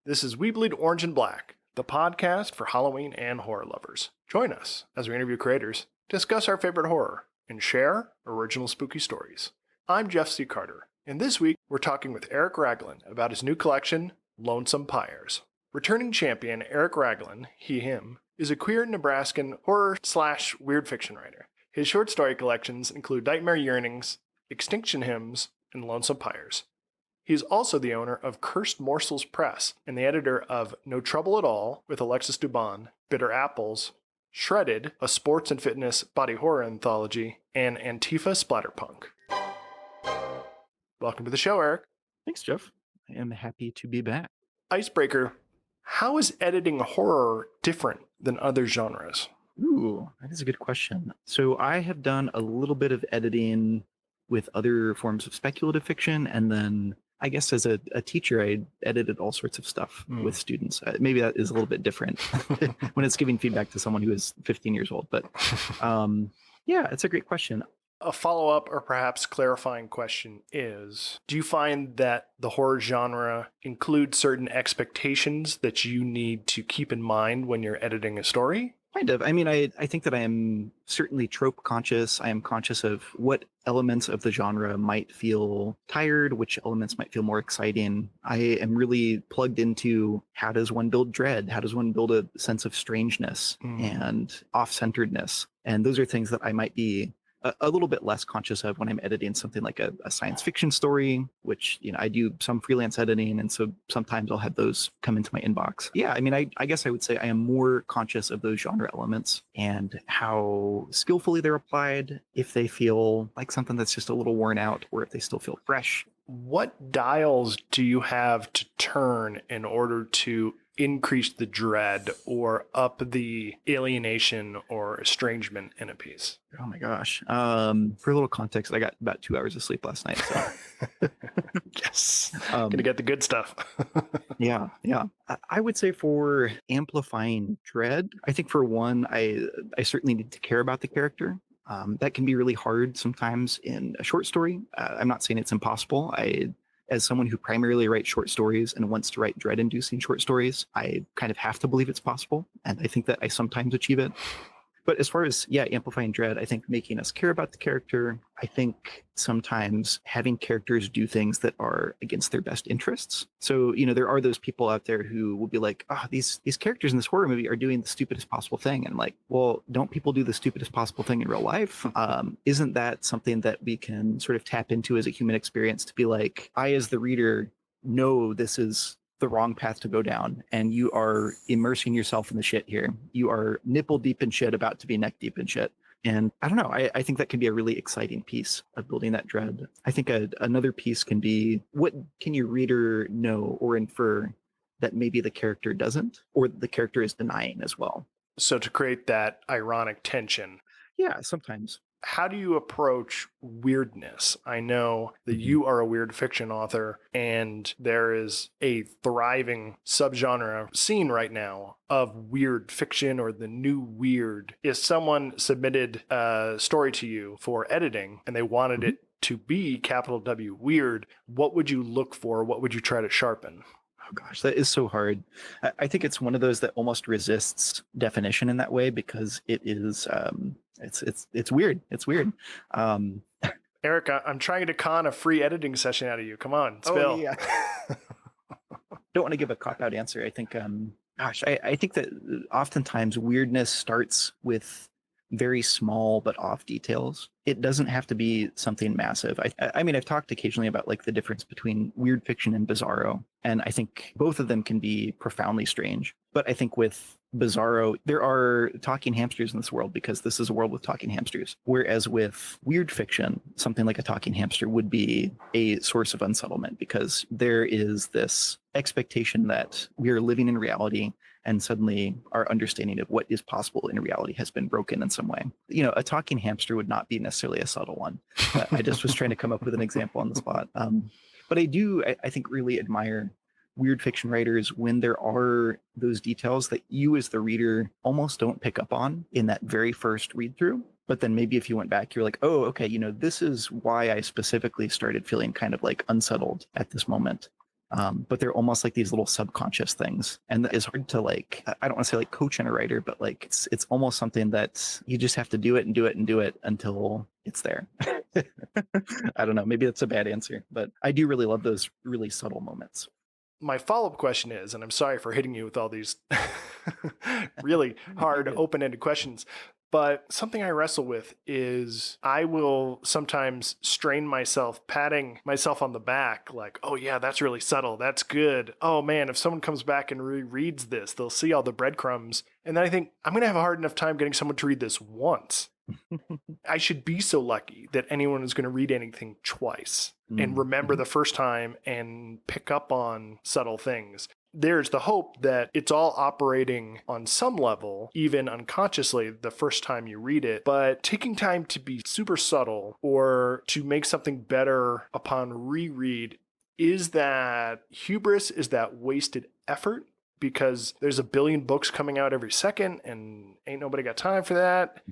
This is We Bleed Orange and Black, the podcast for Halloween and horror lovers. Join us as we interview creators, discuss our favorite horror, and share original spooky stories. I'm Jeff C. Carter, and this week we're talking with Eric Raglin about his new collection, Lonesome Pyres. Returning champion Eric Raglin, him, is a queer Nebraskan horror/weird fiction writer. His short story collections include Nightmare Yearnings, Extinction Hymns, and Lonesome Pyres. He is also the owner of Cursed Morsels Press and the editor of No Trouble at All with Alexis Dubon, Bitter Apples, Shredded, a sports and fitness body horror anthology, and Antifa Splatterpunk. Welcome to the show, Eric. Thanks, Jeff. I am happy to be back. Icebreaker, how is editing horror different than other genres? Ooh, that is a good question. So I have done a little bit of editing with other forms of speculative fiction, and then I guess as a teacher, I edited all sorts of stuff with students. Maybe that is a little bit different when it's giving feedback to someone who is 15 years old. But yeah, it's a great question. A follow-up or perhaps clarifying question is, do you find that the horror genre includes certain expectations that you need to keep in mind when you're editing a story? Kind of. I mean, I think that I am certainly trope conscious. I am conscious of what elements of the genre might feel tired, which elements might feel more exciting. I am really plugged into how does one build dread? How does one build a sense of strangeness and off-centeredness? And those are things that I might be a little bit less conscious of when I'm editing something like a science fiction story, which, you know, I do some freelance editing. And so sometimes I'll have those come into my inbox. Yeah, I mean, I guess I would say I am more conscious of those genre elements and how skillfully they're applied, if they feel like something that's just a little worn out or if they still feel fresh. What dials do you have to turn in order to increase the dread or up the alienation or estrangement in a piece? Oh my gosh. For a little context, I got about 2 hours of sleep last night. So. Yes. Gonna get the good stuff. Yeah. I would say for amplifying dread, I think for one, I certainly need to care about the character. That can be really hard sometimes in a short story. I'm not saying it's impossible. As someone who primarily writes short stories and wants to write dread-inducing short stories, I kind of have to believe it's possible. And I think that I sometimes achieve it. But as far as, amplifying dread, I think making us care about the character, I think sometimes having characters do things that are against their best interests. So, you know, there are those people out there who will be like, these characters in this horror movie are doing the stupidest possible thing. And I'm like, well, don't people do the stupidest possible thing in real life? Isn't that something that we can sort of tap into as a human experience to be like, I, as the reader, know this is the wrong path to go down, and you are immersing yourself in the shit here. You are nipple deep in shit, about to be neck deep in shit. And I don't know, I think that can be a really exciting piece of building that dread. I think another piece can be, what can your reader know or infer that maybe the character doesn't, or the character is denying as well? So to create that ironic tension. Yeah, sometimes. How do you approach weirdness? I know that you are a weird fiction author, and there is a thriving subgenre scene right now of weird fiction or the new weird. If someone submitted a story to you for editing and they wanted it to be capital W weird, what would you look for? What would you try to sharpen? Oh gosh, that is so hard. I think it's one of those that almost resists definition in that way because it is, it's weird. It's weird. Eric, I'm trying to con a free editing session out of you. Come on, spill. Oh, yeah. Don't want to give a cop-out answer. I think, I think that oftentimes weirdness starts with very small but off details. It doesn't have to be something massive. I mean, I've talked occasionally about like the difference between weird fiction and bizarro, and I think both of them can be profoundly strange. But I think with bizarro, there are talking hamsters in this world because this is a world with talking hamsters. Whereas with weird fiction, something like a talking hamster would be a source of unsettlement because there is this expectation that we are living in reality, and suddenly our understanding of what is possible in reality has been broken in some way. You know, a talking hamster would not be necessarily a subtle one. I just was trying to come up with an example on the spot. But I think, really admire weird fiction writers when there are those details that you as the reader almost don't pick up on in that very first read through. But then maybe if you went back, you're like, oh, okay, you know, this is why I specifically started feeling kind of like unsettled at this moment. but they're almost like these little subconscious things, and it's hard to like. I don't want to say like coach in a writer, but like it's almost something that you just have to do it and do it and do it until it's there. I don't know. Maybe that's a bad answer, but I do really love those really subtle moments. My follow-up question is, and I'm sorry for hitting you with all these really hard, open-ended questions, but something I wrestle with is I will sometimes strain myself, patting myself on the back, like, oh yeah, that's really subtle. That's good. Oh man, if someone comes back and rereads this, they'll see all the breadcrumbs. And then I think I'm going to have a hard enough time getting someone to read this once. I should be so lucky that anyone is going to read anything twice and remember the first time and pick up on subtle things. There's the hope that it's all operating on some level, even unconsciously, the first time you read it. But taking time to be super subtle or to make something better upon reread, is that hubris? Is that wasted effort? Because there's a billion books coming out every second and ain't nobody got time for that.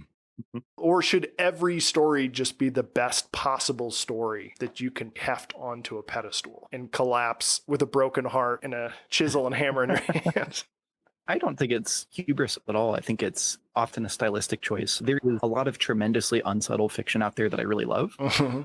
Or should every story just be the best possible story that you can heft onto a pedestal and collapse with a broken heart and a chisel and hammer in your hands? I don't think it's hubris at all. I think it's often a stylistic choice. There is a lot of tremendously unsubtle fiction out there that I really love.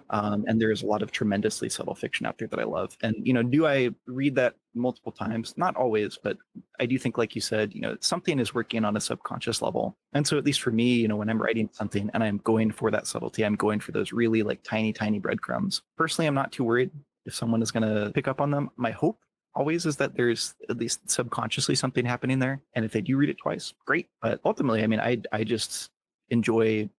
And there's a lot of tremendously subtle fiction out there that I love. And, do I read that multiple times? Not always, but I do think, like you said, something is working on a subconscious level. And so at least for me, when I'm writing something and I'm going for that subtlety, I'm going for those really like tiny, tiny breadcrumbs. Personally, I'm not too worried if someone is going to pick up on them. My hope always is that there's at least subconsciously something happening there. And if they do read it twice, great. But ultimately, I mean, I just enjoy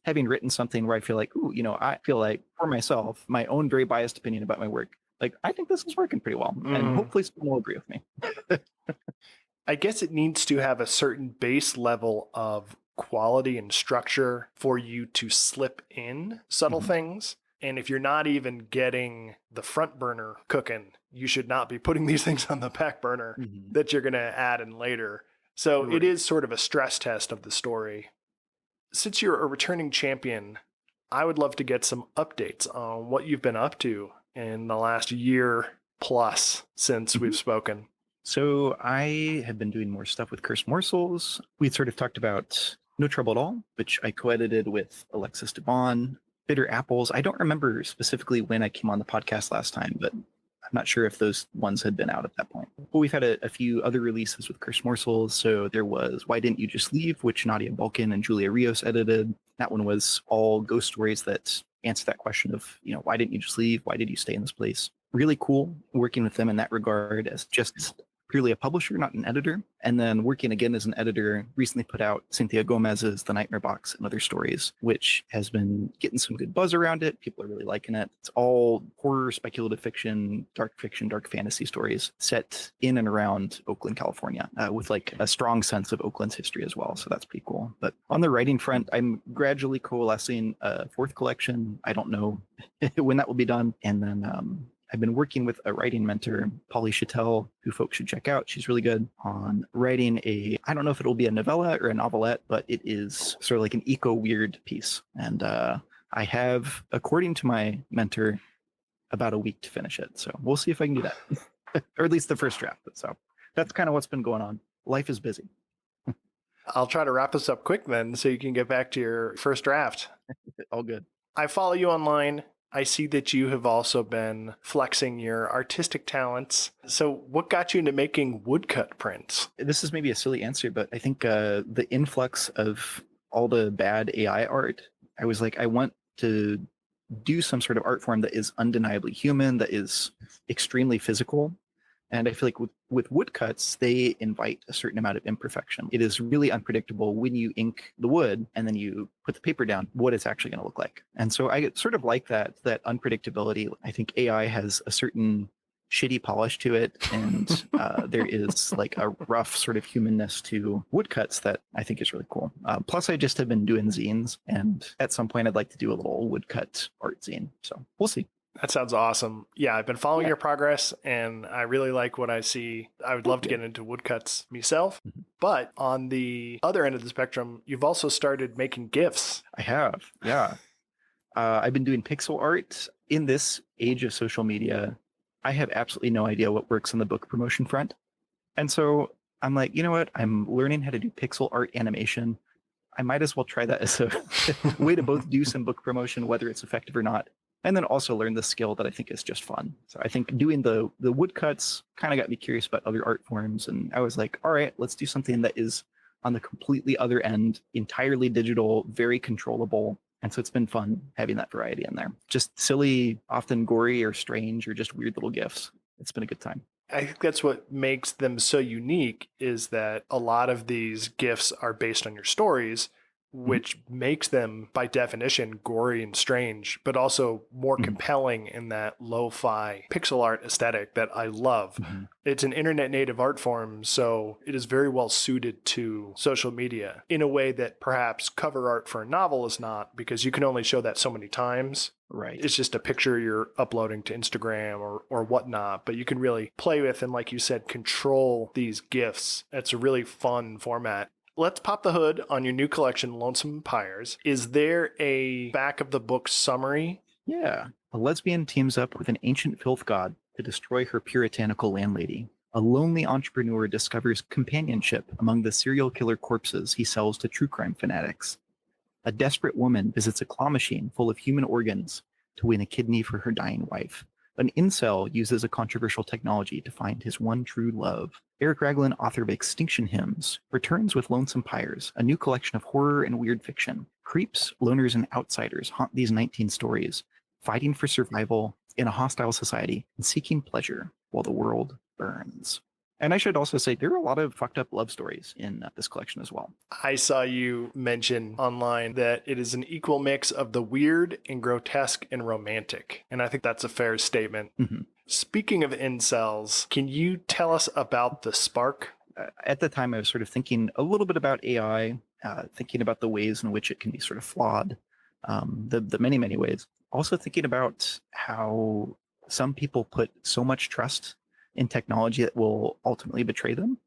having written something where I feel like, I feel like for myself, my own very biased opinion about my work, like, I think this is working pretty well. And hopefully someone will agree with me. I guess it needs to have a certain base level of quality and structure for you to slip in subtle things. And if you're not even getting the front burner cooking, you should not be putting these things on the back burner that you're going to add in later. So it is sort of a stress test of the story. Since you're a returning champion, I would love to get some updates on what you've been up to in the last year plus since we've spoken. So I have been doing more stuff with Cursed Morsels. We sort of talked about No Trouble at All, which I co-edited with Alexis Dubon. Bitter Apples. I don't remember specifically when I came on the podcast last time, but I'm not sure if those ones had been out at that point. But we've had a few other releases with Cursed Morsels. So there was Why Didn't You Just Leave, which Nadia Balkan and Julia Rios edited. That one was all ghost stories that answer that question of, why didn't you just leave? Why did you stay in this place? Really cool working with them in that regard as just purely a publisher, not an editor. And then working again as an editor, recently put out Cynthia Gomez's The Nightmare Box and Other Stories, which has been getting some good buzz around it. People are really liking it. It's all horror, speculative fiction, dark fantasy stories set in and around Oakland, California, with like a strong sense of Oakland's history as well. So that's pretty cool. But on the writing front, I'm gradually coalescing a fourth collection. I don't know when that will be done. And then I've been working with a writing mentor, Polly Chattel, who folks should check out. She's really good on writing I don't know if it'll be a novella or a novelette, but it is sort of like an eco-weird piece. And I have, according to my mentor, about a week to finish it. So we'll see if I can do that, or at least the first draft. So that's kind of what's been going on. Life is busy. I'll try to wrap this up quick then so you can get back to your first draft. All good. I follow you online. I see that you have also been flexing your artistic talents. So what got you into making woodcut prints? This is maybe a silly answer, but I think the influx of all the bad AI art, I was like, I want to do some sort of art form that is undeniably human, that is extremely physical. And I feel like with woodcuts, they invite a certain amount of imperfection. It is really unpredictable when you ink the wood and then you put the paper down, what it's actually going to look like. And so I sort of like that unpredictability. I think AI has a certain shitty polish to it. And there is like a rough sort of humanness to woodcuts that I think is really cool. Plus, I just have been doing zines. And at some point, I'd like to do a little woodcut art zine. So we'll see. That sounds awesome. Yeah, I've been following your progress and I really like what I see. I would love to get into woodcuts myself. But on the other end of the spectrum, you've also started making GIFs. I have, yeah. I've been doing pixel art. In this age of social media, I have absolutely no idea what works on the book promotion front. And so I'm like, you know what? I'm learning how to do pixel art animation. I might as well try that as a way to both do some book promotion, whether it's effective or not, and then also learn the skill that I think is just fun. So I think doing the woodcuts kind of got me curious about other art forms. And I was like, all right, let's do something that is on the completely other end, entirely digital, very controllable. And so it's been fun having that variety in there. Just silly, often gory or strange or just weird little gifs. It's been a good time. I think that's what makes them so unique is that a lot of these GIFs are based on your stories, which makes them by definition gory and strange, but also more compelling in that lo-fi pixel art aesthetic that I love. It's an internet native art form, so it is very well suited to social media in a way that perhaps cover art for a novel is not, because you can only show that so many times. Right. It's just a picture you're uploading to Instagram or whatnot, but you can really play with and, like you said, control these GIFs. It's a really fun format. Let's pop the hood on your new collection, Lonesome Pyres. Is there a back of the book summary? Yeah. A lesbian teams up with an ancient filth god to destroy her puritanical landlady. A lonely entrepreneur discovers companionship among the serial killer corpses he sells to true crime fanatics. A desperate woman visits a claw machine full of human organs to win a kidney for her dying wife. An incel uses a controversial technology to find his one true love. Eric Raglin, author of Extinction Hymns, returns with Lonesome Pyres, a new collection of horror and weird fiction. Creeps, loners, and outsiders haunt these 19 stories, fighting for survival in a hostile society and seeking pleasure while the world burns. And I should also say there are a lot of fucked up love stories in this collection as well. I saw you mention online that it is an equal mix of the weird and grotesque and romantic. And I think that's a fair statement. Speaking of incels, can you tell us about the Spark? At the time, I was sort of thinking a little bit about AI, thinking about the ways in which it can be sort of flawed, the many, many ways. Also thinking about how some people put so much trust in technology that will ultimately betray them,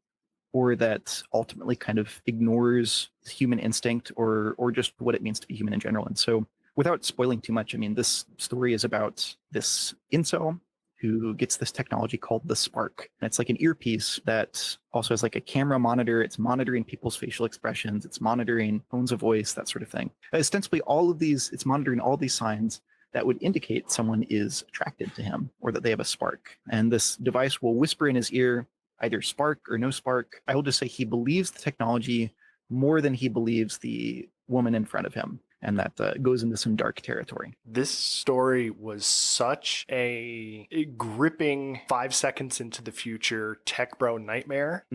or that ultimately kind of ignores human instinct or just what it means to be human in general. And so without spoiling too much, I mean, this story is about this incel who gets this technology called the Spark. And it's like an earpiece that also has like a camera monitor. It's monitoring people's facial expressions. It's monitoring tones of voice, that sort of thing. Ostensibly, it's monitoring all these signs that would indicate someone is attracted to him or that they have a spark. And this device will whisper in his ear, either spark or no spark. I will just say he believes the technology more than he believes the woman in front of him. And that goes into some dark territory. This story was such a gripping 5 seconds into the future tech bro nightmare.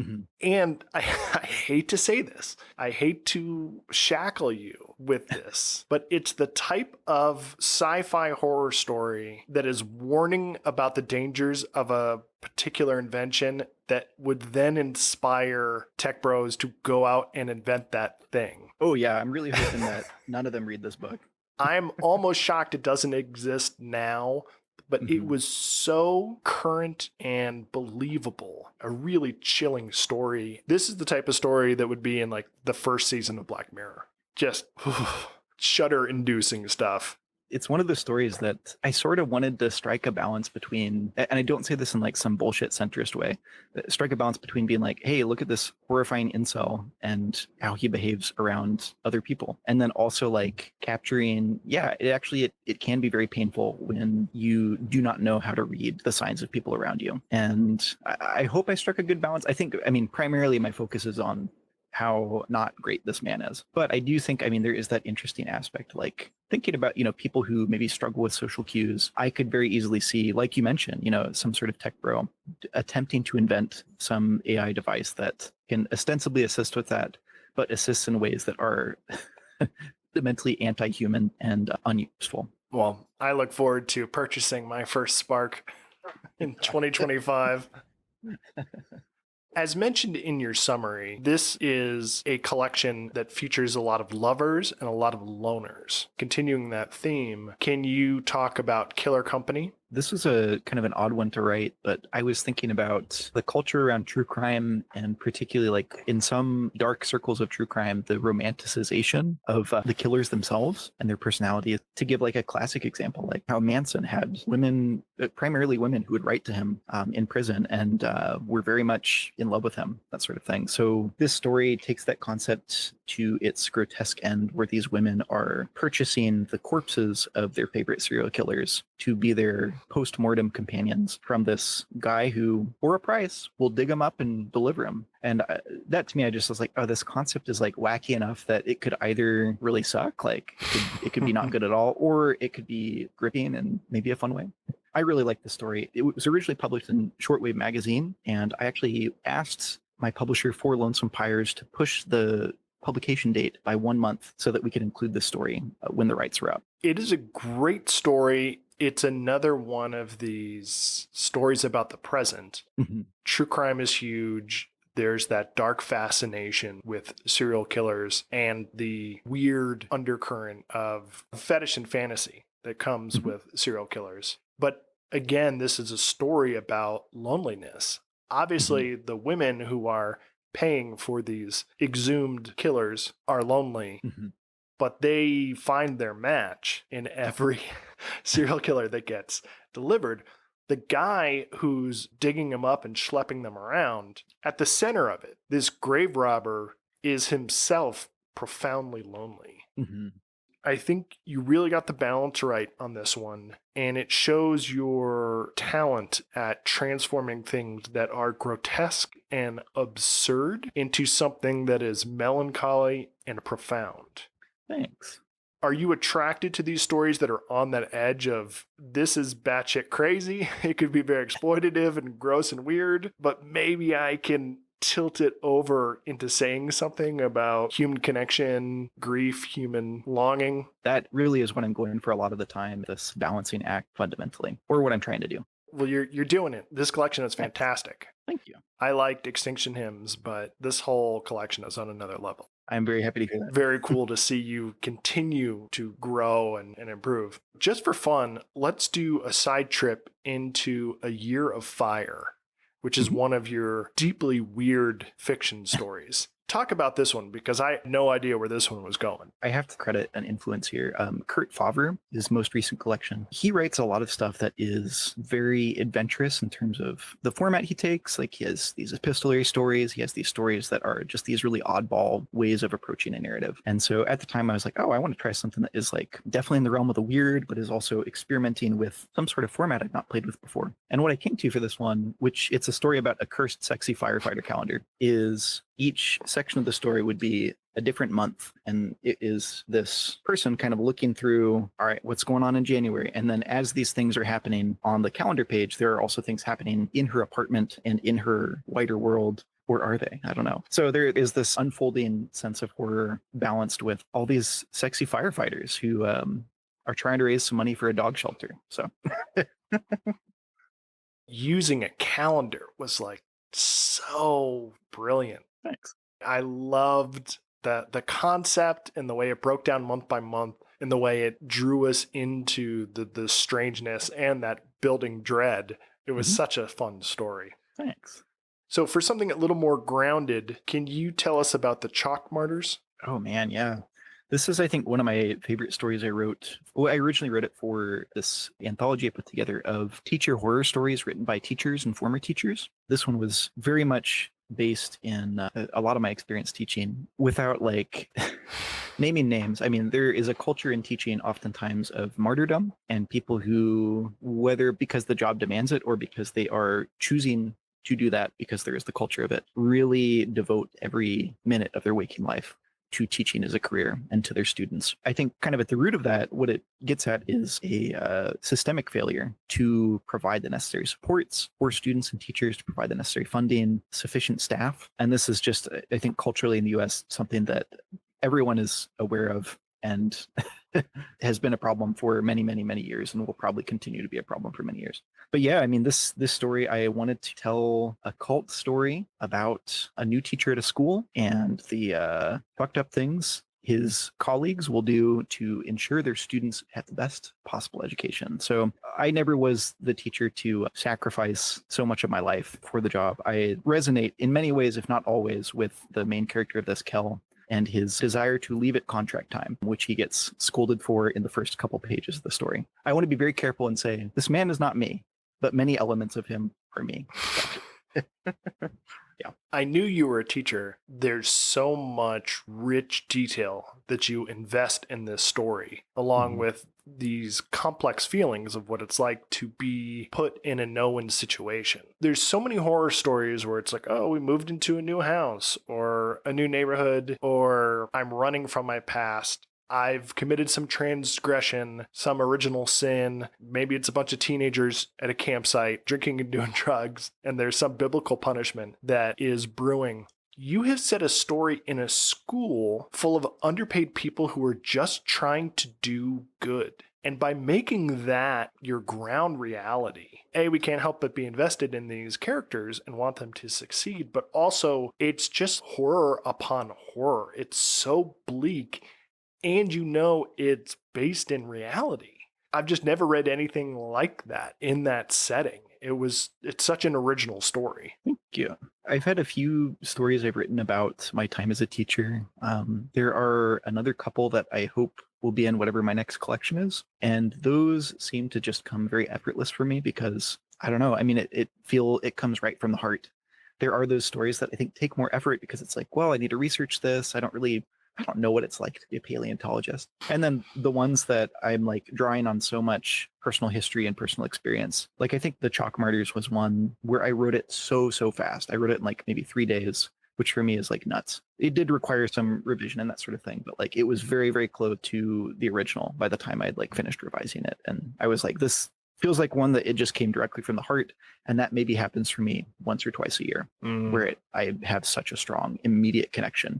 And I hate to say this. I hate to shackle you with this, but it's the type of sci-fi horror story that is warning about the dangers of a particular invention that would then inspire tech bros to go out and invent that thing. Oh yeah, I'm really hoping that none of them read this book. I'm almost shocked it doesn't exist now, but it was so current and believable. A really chilling story. This is the type of story that would be in like the first season of Black Mirror. Just shudder-inducing stuff. It's one of the stories that I sort of wanted to strike a balance between, and I don't say this in like some bullshit centrist way, but strike a balance between being like, hey, look at this horrifying incel and how he behaves around other people. And then also like capturing, it can be very painful when you do not know how to read the signs of people around you. And I hope I struck a good balance. I mean, primarily my focus is on how not great this man is. But I do think, there is that interesting aspect, like thinking about, people who maybe struggle with social cues. I could very easily see, like you mentioned, some sort of tech bro attempting to invent some AI device that can ostensibly assist with that, but assists in ways that are mentally anti-human and unuseful. Well, I look forward to purchasing my first Spark in 2025. As mentioned in your summary, this is a collection that features a lot of lovers and a lot of loners. Continuing that theme, can you talk about Killer Company? This was a kind of an odd one to write, but I was thinking about the culture around true crime, and particularly like in some dark circles of true crime, the romanticization of the killers themselves and their personality. To give like a classic example, like how Manson had women, primarily women, who would write to him in prison and were very much in love with him, that sort of thing. So this story takes that concept to its grotesque end, where these women are purchasing the corpses of their favorite serial killers to be their post-mortem companions from this guy who, for a price, will dig them up and deliver them. And that to me, I just was like, oh, this concept is like wacky enough that it could either really suck, like it could be not good at all, or it could be gripping and maybe a fun way. I really like the story. It was originally published in Shortwave magazine, and I actually asked my publisher for Lonesome Pyres to push the publication date by 1 month so that we could include this story when the rights were up. It is a great story. It's another one of these stories about the present. Mm-hmm. True crime is huge. There's that dark fascination with serial killers and the weird undercurrent of fetish and fantasy that comes with serial killers. But again, this is a story about loneliness. Obviously, the women who are paying for these exhumed killers are lonely, but they find their match in every serial killer that gets delivered. The guy who's digging them up and schlepping them around, at the center of it, this grave robber is himself profoundly lonely. I think you really got the balance right on this one, and it shows your talent at transforming things that are grotesque and absurd into something that is melancholy and profound. Thanks. Are you attracted to these stories that are on that edge of this is batshit crazy? It could be very exploitative and gross and weird, but maybe I can tilt it over into saying something about human connection, grief, human longing? That really is what I'm going for a lot of the time, this balancing act fundamentally, or what I'm trying to do. Well, you're doing it. This collection is fantastic. Thank you. I liked Extinction Hymns, but this whole collection is on another level. I'm very happy to hear that. Very cool to see you continue to grow and improve. Just for fun, let's do a side trip into A Year of Fire, which is one of your deeply weird fiction stories. Talk about this one, because I had no idea where this one was going. I have to credit an influence here. Kurt Favre, his most recent collection, he writes a lot of stuff that is very adventurous in terms of the format he takes. Like he has these epistolary stories. He has these stories that are just these really oddball ways of approaching a narrative. And so at the time I was like, oh, I want to try something that is like definitely in the realm of the weird, but is also experimenting with some sort of format I've not played with before. And what I came to for this one, which it's a story about a cursed sexy firefighter calendar, is each section of the story would be a different month. And it is this person kind of looking through, all right, what's going on in January? And then as these things are happening on the calendar page, there are also things happening in her apartment and in her wider world. Or are they? I don't know. So there is this unfolding sense of horror balanced with all these sexy firefighters who are trying to raise some money for a dog shelter. So using a calendar was like so brilliant. Thanks. I loved the concept and the way it broke down month by month and the way it drew us into the strangeness and that building dread. It was such a fun story. Thanks. So for something a little more grounded, can you tell us about the Chalk Martyrs? Oh man, yeah. This is, I think, one of my favorite stories I wrote. Well, I originally wrote it for this anthology I put together of teacher horror stories written by teachers and former teachers. This one was very much based in a lot of my experience teaching without like naming names. I mean, there is a culture in teaching oftentimes of martyrdom and people who, whether because the job demands it or because they are choosing to do that because there is the culture of it, really devote every minute of their waking life to teaching as a career and to their students. I think kind of at the root of that, what it gets at is a systemic failure to provide the necessary supports for students and teachers, to provide the necessary funding, sufficient staff. And this is just, I think, culturally in the US, something that everyone is aware of and has been a problem for many, many, many years and will probably continue to be a problem for many years. But yeah, I mean, this story, I wanted to tell a cult story about a new teacher at a school and the fucked up things his colleagues will do to ensure their students have the best possible education. So I never was the teacher to sacrifice so much of my life for the job. I resonate in many ways, if not always, with the main character of this, Kel, and his desire to leave at contract time, which he gets scolded for in the first couple pages of the story. I want to be very careful and say, this man is not me, but many elements of him are me. Yeah. I knew you were a teacher. There's so much rich detail that you invest in this story, along with these complex feelings of what it's like to be put in a no-win situation. There's so many horror stories where it's like, oh, we moved into a new house or a new neighborhood, or I'm running from my past. I've committed some transgression, some original sin. Maybe it's a bunch of teenagers at a campsite drinking and doing drugs, and there's some biblical punishment that is brewing. You have set a story in a school full of underpaid people who are just trying to do good. And by making that your ground reality, we can't help but be invested in these characters and want them to succeed, but also it's just horror upon horror. It's so bleak. And it's based in reality. I've just never read anything like that in that setting. It's such an original story. Thank you. I've had a few stories I've written about my time as a teacher. There are another couple that I hope will be in whatever my next collection is. And those seem to just come very effortless for me because, I don't know, I mean, it comes right from the heart. There are those stories that I think take more effort because it's like, well, I need to research this. I don't know what it's like to be a paleontologist. And then the ones that I'm like drawing on so much personal history and personal experience. Like I think the Chalk Martyrs was one where I wrote it so fast. I wrote it in like maybe 3 days, which for me is like nuts. It did require some revision and that sort of thing, but like it was very, very close to the original by the time I'd like finished revising it. And I was like, this feels like one that it just came directly from the heart. And that maybe happens for me once or twice a year, where I have such a strong immediate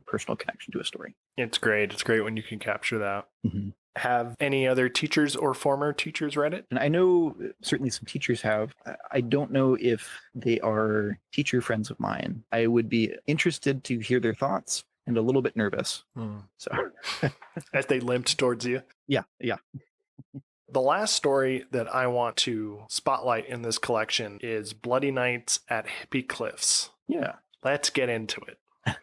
personal connection to a story. It's great. It's great when you can capture that. Mm-hmm. Have any other teachers or former teachers read it? And I know certainly some teachers have. I don't know if they are teacher friends of mine. I would be interested to hear their thoughts and a little bit nervous. So as they limped towards you. Yeah. The last story that I want to spotlight in this collection is Bloody Nights at Hippie Cliffs. Yeah. Let's get into it.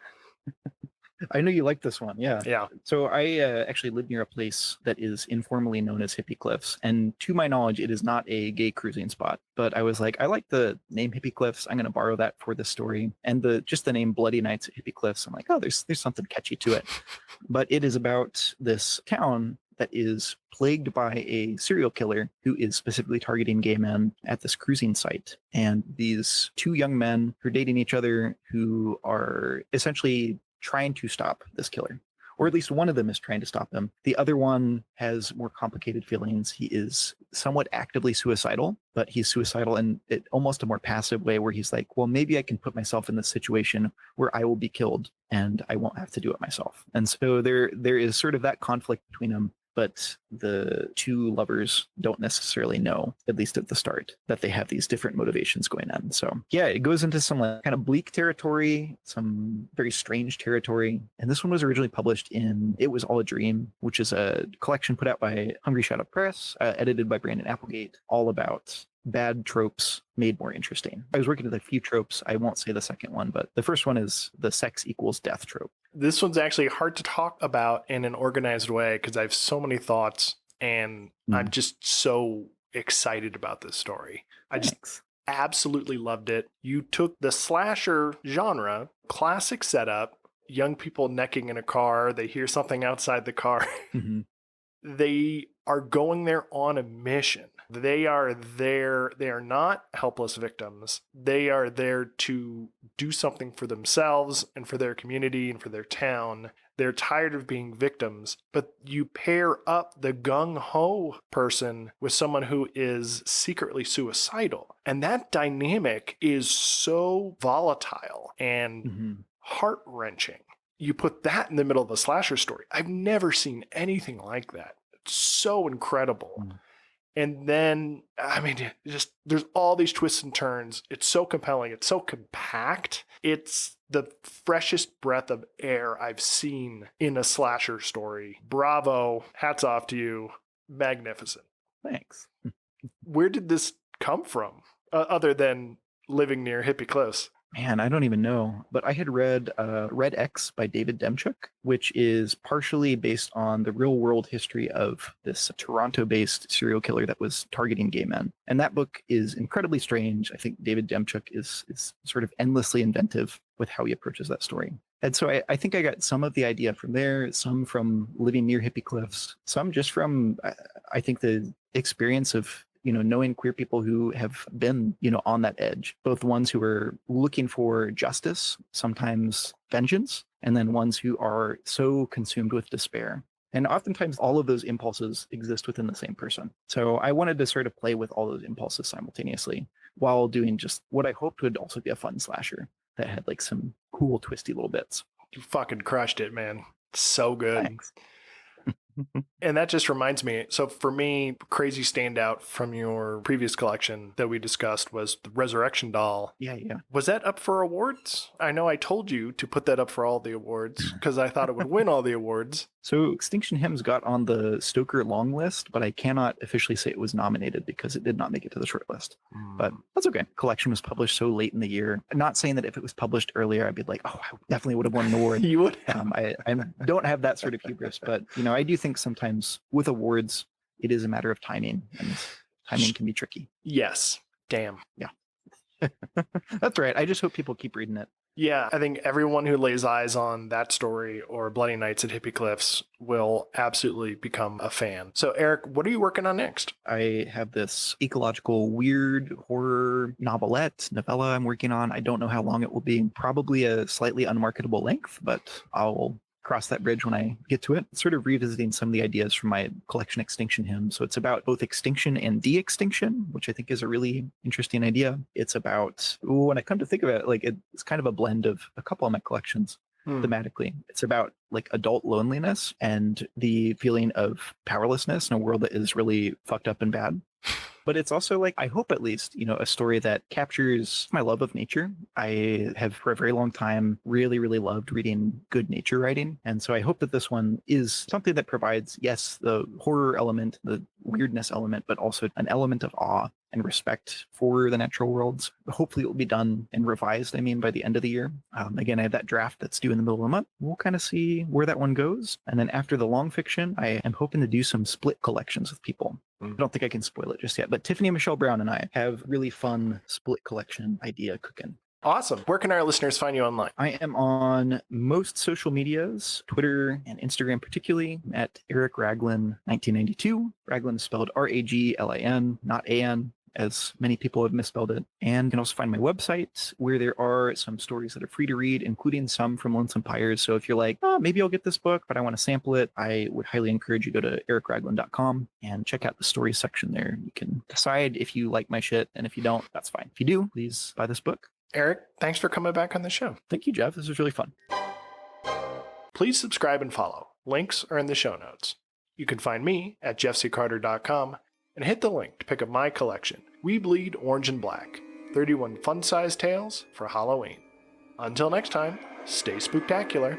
I know you like this one. Yeah. Yeah. So I actually live near a place that is informally known as Hippie Cliffs. And to my knowledge, it is not a gay cruising spot. But I was like, I like the name Hippie Cliffs. I'm going to borrow that for this story. And just the name Bloody Nights at Hippie Cliffs. I'm like, oh, there's something catchy to it. But it is about this town that is plagued by a serial killer who is specifically targeting gay men at this cruising site. And these two young men who are dating each other who are essentially trying to stop this killer. Or at least one of them is trying to stop him. The other one has more complicated feelings. He is somewhat actively suicidal, but he's suicidal in almost a more passive way where he's like, well, maybe I can put myself in this situation where I will be killed and I won't have to do it myself. And so there is sort of that conflict between them. But the two lovers don't necessarily know, at least at the start, that they have these different motivations going on. So yeah, it goes into some like kind of bleak territory, some very strange territory. And this one was originally published in It Was All a Dream, which is a collection put out by Hungry Shadow Press, edited by Brandon Applegate, all about bad tropes made more interesting. I was working with a few tropes. I won't say the second one, but the first one is the sex equals death trope. This one's actually hard to talk about in an organized way because I have so many thoughts and I'm just so excited about this story. I just absolutely loved it. You took the slasher genre, classic setup, young people necking in a car, they hear something outside the car. They are going there on a mission. They are there. They are not helpless victims. They are there to do something for themselves and for their community and for their town. They're tired of being victims, but you pair up the gung-ho person with someone who is secretly suicidal. And that dynamic is so volatile and heart-wrenching. You put that in the middle of a slasher story. I've never seen anything like that. It's so incredible. And then, I mean, just there's all these twists and turns. It's so compelling. It's so compact. It's the freshest breath of air I've seen in a slasher story. Bravo. Hats off to you. Magnificent. Thanks. Where did this come from, other than living near Hippie Cliffs? Man, I don't even know. But I had read Red X by David Demchuk, which is partially based on the real world history of this Toronto-based serial killer that was targeting gay men. And that book is incredibly strange. I think David Demchuk is sort of endlessly inventive with how he approaches that story. And so I think I got some of the idea from there, some from living near Hippie Cliffs, some just from, I think, the experience of knowing queer people who have been, on that edge, both ones who are looking for justice, sometimes vengeance, and then ones who are so consumed with despair. And oftentimes all of those impulses exist within the same person. So I wanted to sort of play with all those impulses simultaneously while doing just what I hoped would also be a fun slasher that had like some cool twisty little bits. You fucking crushed it, man. So good. Thanks. And that just reminds me. So for me, crazy standout from your previous collection that we discussed was the Resurrection Doll. Yeah. Was that up for awards? I know I told you to put that up for all the awards because I thought it would win all the awards. So Extinction Hymns got on the Stoker long list, but I cannot officially say it was nominated because it did not make it to the short list. But that's okay. Collection was published so late in the year. I'm not saying that if it was published earlier, I'd be like, oh, I definitely would have won an award. You would have. I don't have that sort of hubris, but I do think sometimes with awards, it is a matter of timing, and timing can be tricky. Yes. Damn. Yeah. That's right. I just hope people keep reading it. Yeah, I think everyone who lays eyes on that story or Bloody Nights at Hippie Cliffs will absolutely become a fan. So, Eric, what are you working on next? I have this ecological weird horror novella I'm working on. I don't know how long it will be. Probably a slightly unmarketable length, but I'll cross that bridge when I get to it. Sort of revisiting some of the ideas from my collection Extinction Hymn. So it's about both extinction and de-extinction, which I think is a really interesting idea. It's about, when I come to think of it, like it's kind of a blend of a couple of my collections thematically. It's about like adult loneliness and the feeling of powerlessness in a world that is really fucked up and bad. But it's also like, I hope at least, a story that captures my love of nature. I have for a very long time really, really loved reading good nature writing. And so I hope that this one is something that provides, yes, the horror element, the weirdness element, but also an element of awe and respect for the natural worlds. Hopefully it will be done and revised, by the end of the year. Again, I have that draft that's due in the middle of the month. We'll kind of see where that one goes. And then after the long fiction, I am hoping to do some split collections with people. I don't think I can spoil it just yet, but Tiffany Michelle Brown and I have really fun split collection idea cooking. Awesome. Where can our listeners find you online? I am on most social medias, Twitter and Instagram particularly, at Eric Raglin 1992. Raglin is spelled Raglin, not An, as many people have misspelled it. And you can also find my website where there are some stories that are free to read, including some from Lonesome Pyres. So if you're like, oh, maybe I'll get this book, but I want to sample it, I would highly encourage you to go to ericraglin.com and check out the stories section there. You can decide if you like my shit, and if you don't, that's fine. If you do, please buy this book. Eric, thanks for coming back on the show. Thank you, Jeff. This was really fun. Please subscribe and follow. Links are in the show notes. You can find me at jeffccarter.com and hit the link to pick up my collection, We Bleed Orange and Black, 31 fun-sized tales for Halloween. Until next time, stay spooktacular.